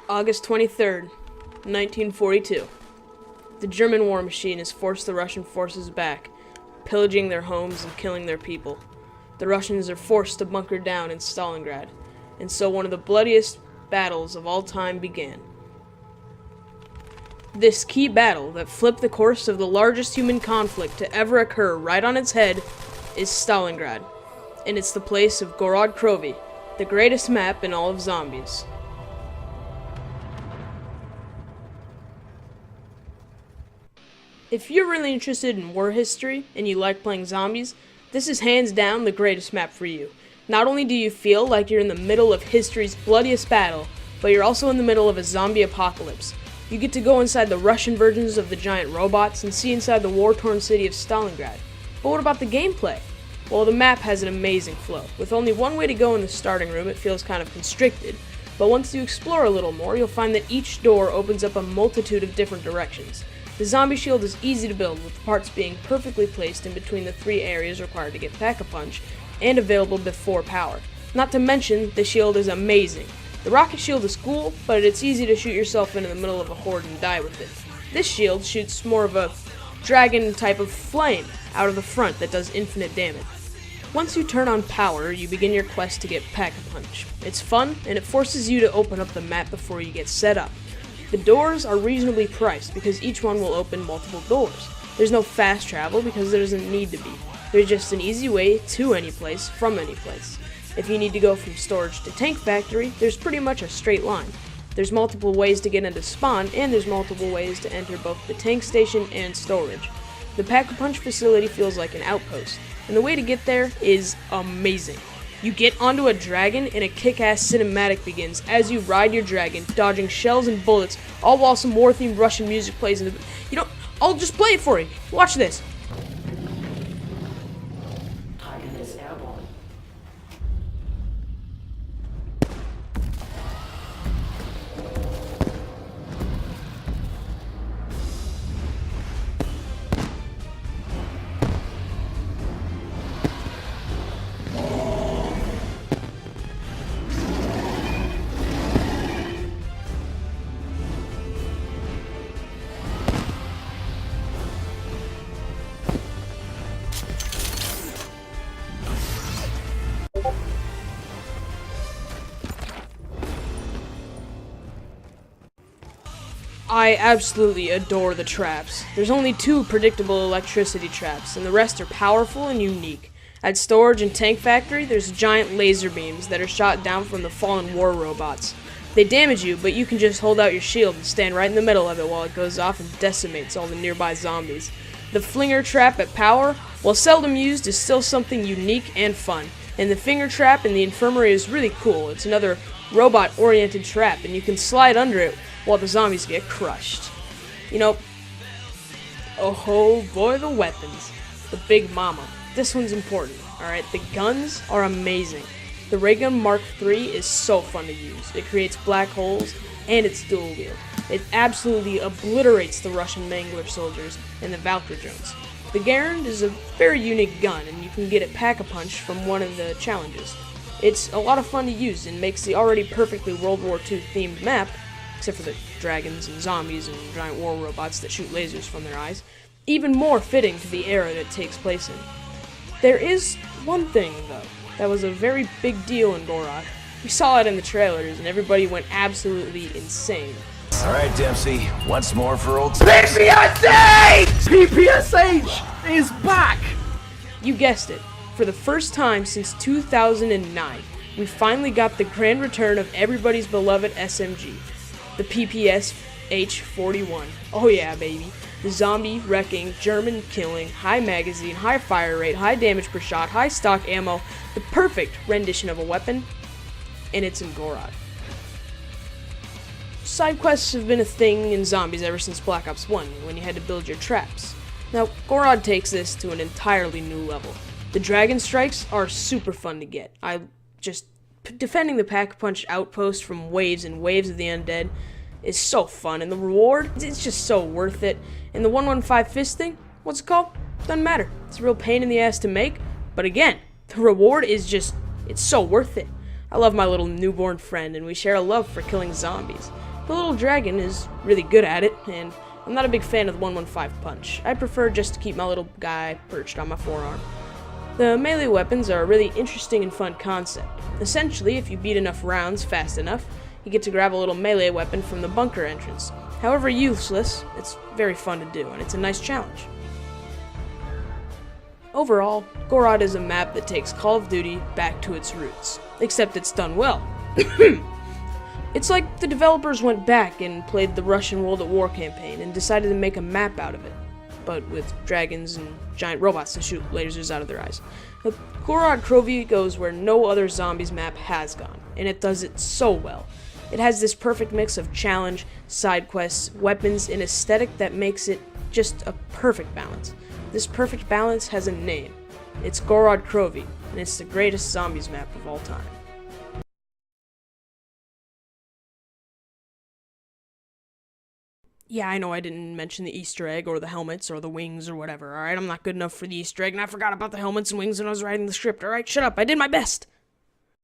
August 23rd, 1942. The German war machine has forced the Russian forces back, pillaging their homes and killing their people. The Russians are forced to bunker down in Stalingrad, and so one of the bloodiest battles of all time began. This key battle that flipped the course of the largest human conflict to ever occur right on its head is Stalingrad, and it's the place of Gorod Krovi, the greatest map in all of Zombies. If you're really interested in war history and you like playing zombies, this is hands down the greatest map for you. Not only do you feel like you're in the middle of history's bloodiest battle, but you're also in the middle of a zombie apocalypse. You get to go inside the Russian versions of the giant robots and see inside the war-torn city of Stalingrad. But what about the gameplay? Well, the map has an amazing flow. With only one way to go in the starting room, it feels kind of constricted. But once you explore a little more, you'll find that each door opens up a multitude of different directions. The zombie shield is easy to build, with the parts being perfectly placed in between the three areas required to get Pack-a-Punch, and available before power. Not to mention, the shield is amazing. The rocket shield is cool, but it's easy to shoot yourself into the middle of a horde and die with it. This shield shoots more of a dragon type of flame out of the front that does infinite damage. Once you turn on power, you begin your quest to get Pack-a-Punch. It's fun, and it forces you to open up the map before you get set up. The doors are reasonably priced because each one will open multiple doors. There's no fast travel because there doesn't need to be. There's just an easy way to any place from any place. If you need to go from storage to tank factory, there's pretty much a straight line. There's multiple ways to get into spawn, and there's multiple ways to enter both the tank station and storage. The Pack-a-Punch facility feels like an outpost, and the way to get there is amazing. You get onto a dragon and a kick-ass cinematic begins as you ride your dragon, dodging shells and bullets, all while some war-themed Russian music plays in the... I'll just play it for you. Watch this. Target is airborne. I absolutely adore the traps. There's only 2 predictable electricity traps, and the rest are powerful and unique. At Storage and Tank Factory, there's giant laser beams that are shot down from the fallen war robots. They damage you, but you can just hold out your shield and stand right in the middle of it while it goes off and decimates all the nearby zombies. The Flinger Trap at Power, while seldom used, is still something unique and fun. And the Finger Trap in the Infirmary is really cool. It's another robot-oriented trap, and you can slide under it while the zombies get crushed. Oh boy, the weapons. The Big Mama. This one's important, alright? The guns are amazing. The Ray Gun Mark III is so fun to use. It creates black holes, and it's dual wield. It absolutely obliterates the Russian Mangler soldiers and the Valkyr drones. The Garand is a very unique gun, and you can get it Pack-a-Punch from one of the challenges. It's a lot of fun to use and makes the already perfectly World War II themed map, except for the dragons and zombies and giant war robots that shoot lasers from their eyes, even more fitting to the era that it takes place in. There is one thing, though, that was a very big deal in Gorod. We saw it in the trailers, and everybody went absolutely insane. Alright, Dempsey, once more for old... PPSH! PPSH is back! You guessed it. For the first time since 2009, we finally got the grand return of everybody's beloved SMG. The PPSH-41. Oh yeah, baby. The zombie wrecking, German killing, high magazine, high fire rate, high damage per shot, high stock ammo, the perfect rendition of a weapon, and it's in Gorod. Side quests have been a thing in Zombies ever since Black Ops 1, when you had to build your traps. Now, Gorod takes this to an entirely new level. The Dragon Strikes are super fun to get. Defending the Pack-a-Punch outpost from waves and waves of the undead is so fun, and the reward, it's just so worth it. And the 115 fist thing, what's it called? Doesn't matter. It's a real pain in the ass to make, but again, the reward is it's so worth it. I love my little newborn friend, and we share a love for killing zombies. The little dragon is really good at it, and I'm not a big fan of the 115 punch. I prefer just to keep my little guy perched on my forearm. The melee weapons are a really interesting and fun concept. Essentially, if you beat enough rounds fast enough, you get to grab a little melee weapon from the bunker entrance. However useless, it's very fun to do, and it's a nice challenge. Overall, Gorod is a map that takes Call of Duty back to its roots, except it's done well. It's like the developers went back and played the Russian World at War campaign and decided to make a map out of it, but with dragons and giant robots that shoot lasers out of their eyes. Gorod Krovi goes where no other Zombies map has gone, and it does it so well. It has this perfect mix of challenge, side quests, weapons, and aesthetic that makes it just a perfect balance. This perfect balance has a name. It's Gorod Krovi, and it's the greatest Zombies map of all time. Yeah, I know I didn't mention the Easter egg or the helmets or the wings or whatever, alright? I'm not good enough for the Easter egg, and I forgot about the helmets and wings when I was writing the script, alright? Shut up, I did my best!